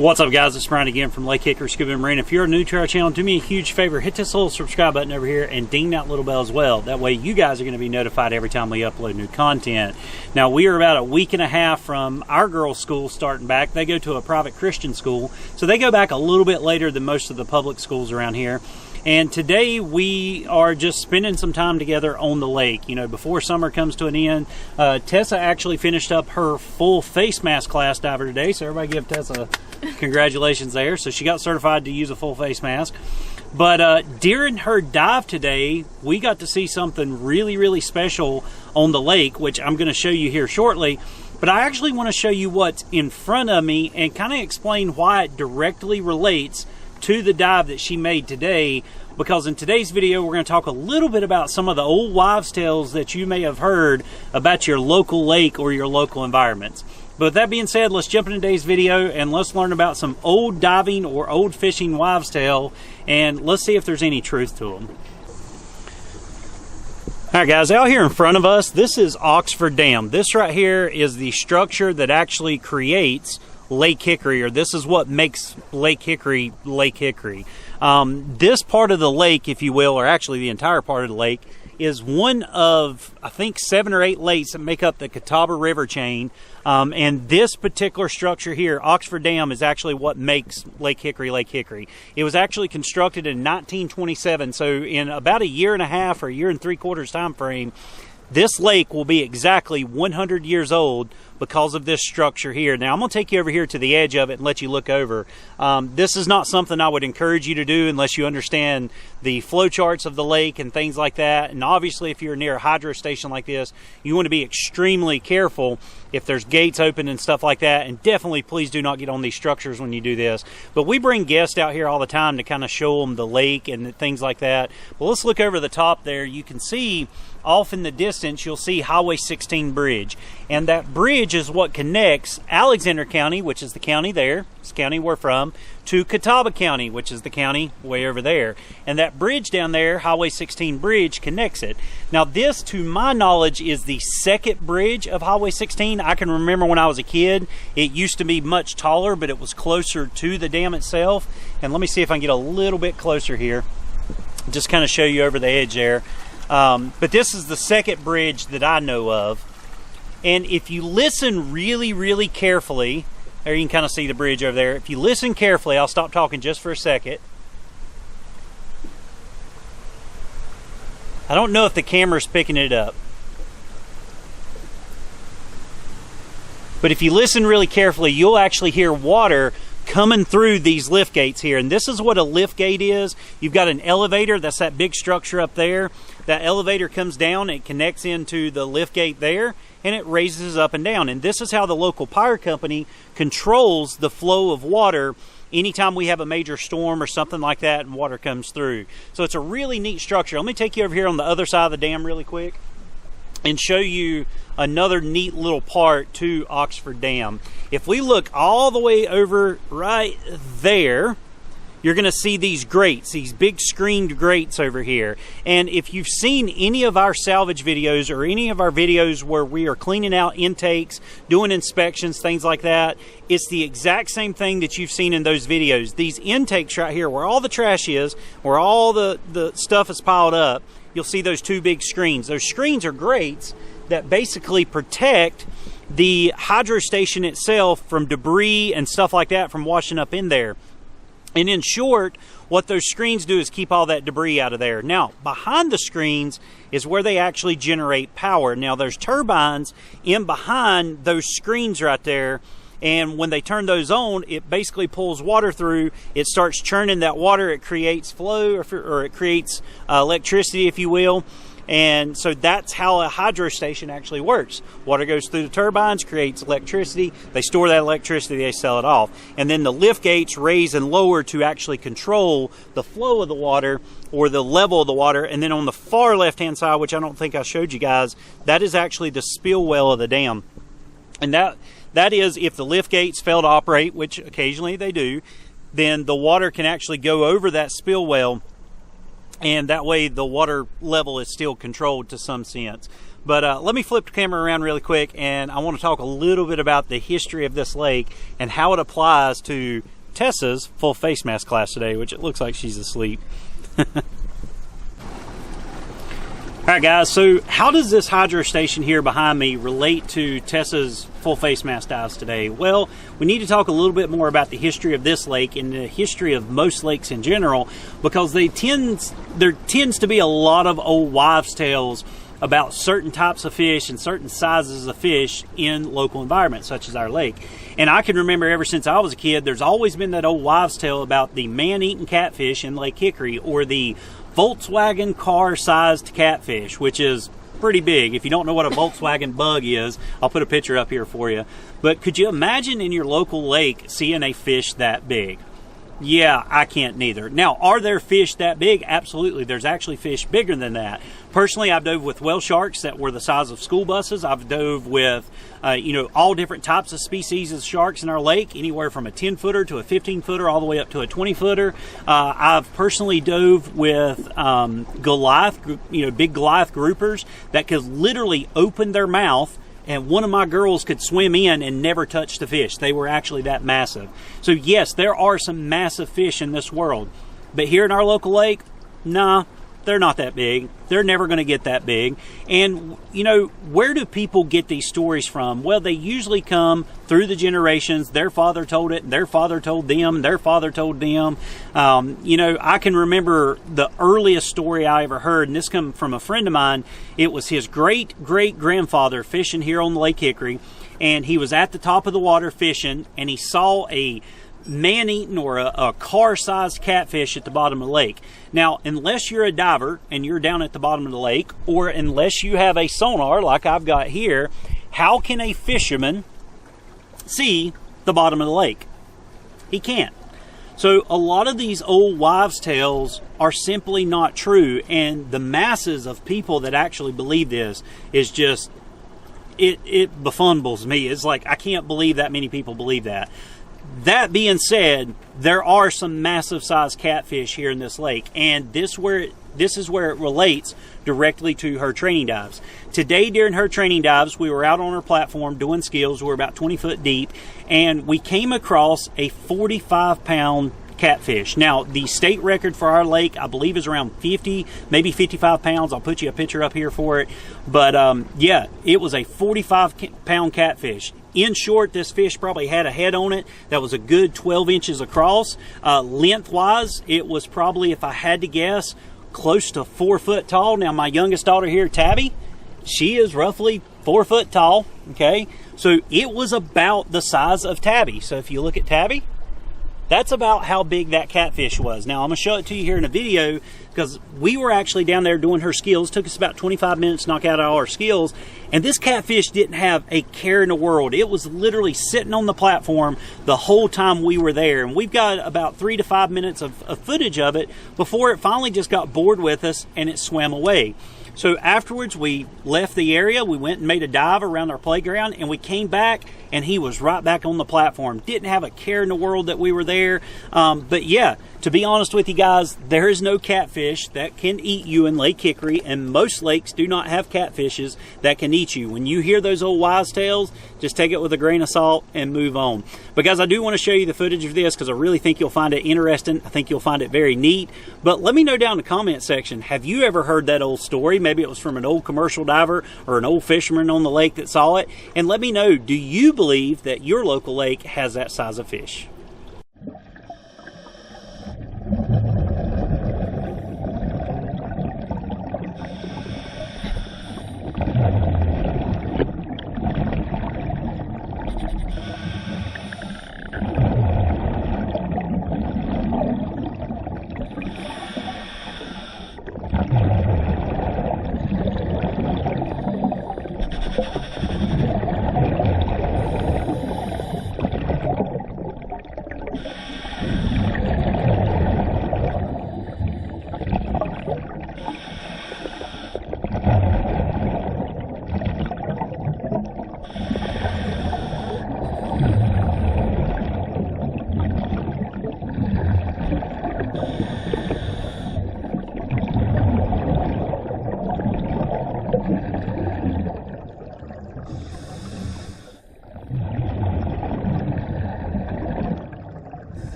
What's up, guys? It's Bryan again from Lake Hickory Scuba and Marine. If you're new to our channel, do me a huge favor, hit this little subscribe button over here and ding that little bell as well. That way you guys are going to be notified every time we upload new content. Now, we are about a week and a half from our girls' school starting back. They go to a private Christian school, so they go back a little bit later than most of the public schools around here. And today we are just spending some time together on the lake. You know, before summer comes to an end, Tessa actually finished up her full face mask class diver today. So everybody give Tessa congratulations there. So she got certified to use a full face mask. But during her dive today, we got to see something really, really special on the lake, which I'm going to show you here shortly. But I actually want to show you what's in front of me and kind of explain why it directly relates to the dive that she made today, because in today's video we're going to talk a little bit about some of the old wives' tales that you may have heard about your local lake or your local environments. But with that being said, let's jump into today's video and let's learn about some old diving or old fishing wives' tale, and let's see if there's any truth to them. All right, guys, out here in front of us, this is Oxford Dam. This right here is the structure that actually creates Lake Hickory, or this is what makes Lake Hickory Lake Hickory. This part of the lake, if you will, or actually the entire part of the lake, is one of, I think, 7 or 8 lakes that make up the Catawba River chain. And this particular structure here, Oxford Dam, is actually what makes Lake Hickory Lake Hickory. It was actually constructed in 1927, so in about a year and a half or a year and 3/4 time frame, this lake will be exactly 100 years old because of this structure here. Now, I'm going to take you over here to the edge of it and let you look over. This is not something I would encourage you to do unless you understand the flow charts of the lake and things like that. And obviously, if you're near a hydro station like this, you want to be extremely careful if there's gates open and stuff like that. And definitely, please do not get on these structures when you do this. But we bring guests out here all the time to kind of show them the lake and things like that. Well, let's look over the top there. You can see off in the distance, you'll see Highway 16 bridge. And that bridge is what connects Alexander County, which is the county there, it's the county we're from, to Catawba County, which is the county way over there. And that bridge down there, Highway 16 bridge, connects it. Now, this, to my knowledge, is the second bridge of Highway 16. I can remember when I was a kid, it used to be much taller, but it was closer to the dam itself. And let me see if I can get a little bit closer here. Just kind of show you over the edge there. But this is the second bridge that I know of. And if you listen really, really carefully, there you can kind of see the bridge over there. If you listen carefully, I'll stop talking just for a second. I don't know if the camera's picking it up. But if you listen really carefully, you'll actually hear water coming through these lift gates here. And this is what a lift gate is. You've got an elevator, that's that big structure up there. That elevator comes down, it connects into the lift gate there, and it raises up and down. And this is how the local power company controls the flow of water anytime we have a major storm or something like that and water comes through. So it's a really neat structure. Let me take you over here on the other side of the dam really quick and show you another neat little part to Oxford Dam. If we look all the way over right there, you're going to see these grates, these big screened grates over here. And if you've seen any of our salvage videos or any of our videos where we are cleaning out intakes, doing inspections, things like that, it's the exact same thing that you've seen in those videos. These intakes right here, where all the trash is, where all the stuff is piled up, you'll see those two big screens. Those screens are grates that basically protect the hydro station itself from debris and stuff like that from washing up in there. And in short, what those screens do is keep all that debris out of there. Now, behind the screens is where they actually generate power. Now, there's turbines in behind those screens right there. And when they turn those on, it basically pulls water through. It starts churning that water. It creates flow, or it creates electricity, if you will. And so that's how a hydro station actually works. Water goes through the turbines, creates electricity. They store that electricity, they sell it off. And then the lift gates raise and lower to actually control the flow of the water or the level of the water. And then on the far left-hand side, which I don't think I showed you guys, that is actually the spill well of the dam. And that is, if the lift gates fail to operate, which occasionally they do, then the water can actually go over that spill well, and that way the water level is still controlled to some sense. But let me flip the camera around really quick, and I want to talk a little bit about the history of this lake and how it applies to Tessa's full face mask class today, which it looks like she's asleep. Alright guys, so how does this hydro station here behind me relate to Tessa's full face mask dives today? Well, we need to talk a little bit more about the history of this lake and the history of most lakes in general, because there tends to be a lot of old wives' tales about certain types of fish and certain sizes of fish in local environments such as our lake. And I can remember ever since I was a kid, there's always been that old wives' tale about the man-eating catfish in Lake Hickory, or the Volkswagen car-sized catfish, which is pretty big. If you don't know what a Volkswagen bug is, I'll put a picture up here for you. But could you imagine in your local lake seeing a fish that big? Yeah, I can't neither. Now, are there fish that big? Absolutely. There's actually fish bigger than that. Personally, I've dove with whale sharks that were the size of school buses. I've dove with, all different types of species of sharks in our lake, anywhere from a 10-footer to a 15-footer, all the way up to a 20-footer. I've personally dove with Goliath, big Goliath groupers that could literally open their mouth, and one of my girls could swim in and never touch the fish. They were actually that massive. So yes, there are some massive fish in this world. But here in our local lake, nah, they're not that big. They're never going to get that big. And, where do people get these stories from? Well, they usually come through the generations. Their father told it, their father told them, their father told them. I can remember the earliest story I ever heard, and this come from a friend of mine. It was his great-great-grandfather fishing here on Lake Hickory, and he was at the top of the water fishing, and he saw a man-eaten or a car-sized catfish at the bottom of the lake. Now, unless you're a diver and you're down at the bottom of the lake, or unless you have a sonar like I've got here, how can a fisherman see the bottom of the lake? He can't. So a lot of these old wives' tales are simply not true, and the masses of people that actually believe this is just, it befuddles me. It's like, I can't believe that many people believe that. That being said, there are some massive sized catfish here in this lake, and this is where it relates directly to her training dives. Today during her training dives, we were out on her platform doing skills. We're about 20 foot deep, and we came across a 45-pound catfish. Now, the state record for our lake, I believe, is around 50, maybe 55 pounds. I'll put you a picture up here for it. But yeah, it was a 45-pound catfish. In short, this fish probably had a head on it that was a good 12 inches across. Lengthwise, it was probably, if I had to guess, close to 4 foot tall. Now, my youngest daughter here, Tabby, she is roughly 4 foot tall. Okay, so it was about the size of Tabby. So if you look at Tabby, that's about how big that catfish was. Now, I'm going to show it to you here in a video, because we were actually down there doing her skills. It took us about 25 minutes to knock out all our skills, and this catfish didn't have a care in the world. It was literally sitting on the platform the whole time we were there, and we've got about 3 to 5 minutes of footage of it before it finally just got bored with us and it swam away. So afterwards, we left the area, we went and made a dive around our playground, and we came back, and he was right back on the platform. Didn't have a care in the world that we were there. But yeah, to be honest with you guys, there is no catfish that can eat you in Lake Hickory, and most lakes do not have catfishes that can eat you. When you hear those old wives' tales, just take it with a grain of salt and move on. But guys, I do want to show you the footage of this, because I really think you'll find it interesting. I think you'll find it very neat. But let me know down in the comment section, have you ever heard that old story? Maybe it was from an old commercial diver or an old fisherman on the lake that saw it. And let me know, do you believe that your local lake has that size of fish?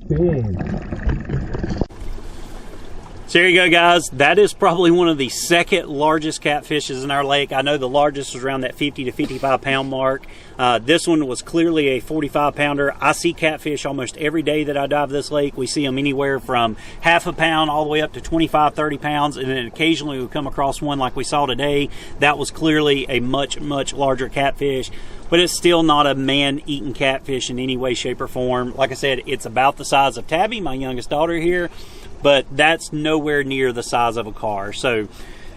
big. So there you go, guys. That is probably one of the second largest catfishes in our lake. I know the largest was around that 50 to 55 pound mark. This one was clearly a 45 pounder. I see catfish almost every day that I dive this lake. We see them anywhere from half a pound all the way up to 25, 30 pounds. And then occasionally we come across one like we saw today. That was clearly a much, much larger catfish. But it's still not a man-eating catfish in any way, shape, or form. Like I said, it's about the size of Tabby, my youngest daughter here. But that's nowhere near the size of a car. So,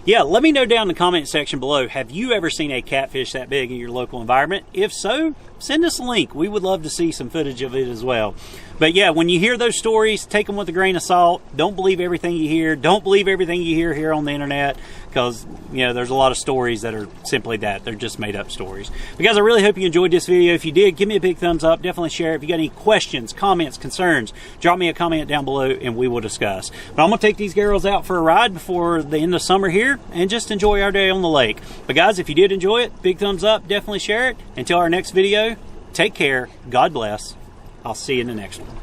yeah, let me know down in the comment section below, have you ever seen a catfish that big in your local environment? If so, send us a link. We would love to see some footage of it as well. But yeah, when you hear those stories, take them with a grain of salt. Don't believe everything you hear. Don't believe everything you hear here on the internet, because, you know, there's a lot of stories that are simply that. They're just made up stories. But guys, I really hope you enjoyed this video. If you did, give me a big thumbs up. Definitely share it. If you got any questions, comments, concerns, drop me a comment down below and we will discuss. But I'm going to take these girls out for a ride before the end of summer here and just enjoy our day on the lake. But guys, if you did enjoy it, big thumbs up. Definitely share it. Until our next video, take care. God bless. I'll see you in the next one.